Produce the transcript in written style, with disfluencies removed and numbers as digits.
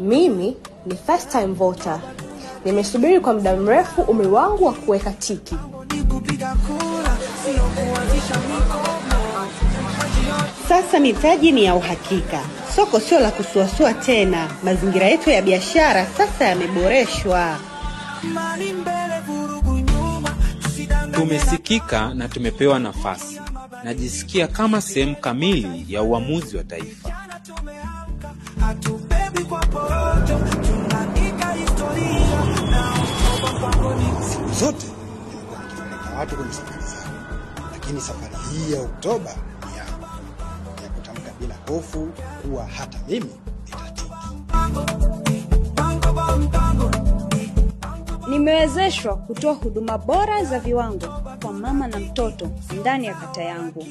Mimi ni first time voter. Nimesubiri kwa muda mrefu umri wangu wa kuweka tiki. Sasa mitaji ni ya uhakika. Soko sio la kusuasua tena. Mazingira yetu ya biashara sasa yameboreshwa. Tumesikika na tumepewa nafasi. Najisikia kama sehemu kamili ya uamuzi wa taifa. Siku zote nimekuwa nikipeleka watu kwenye safari zao, lakini safari hii ya Oktoba ni yangu, ya kutamka bila hofu kuwa hata mimi nitatiki. Nimewezeshwa kutoa huduma bora za viwango kwa mama na mtoto ndani ya kata yangu.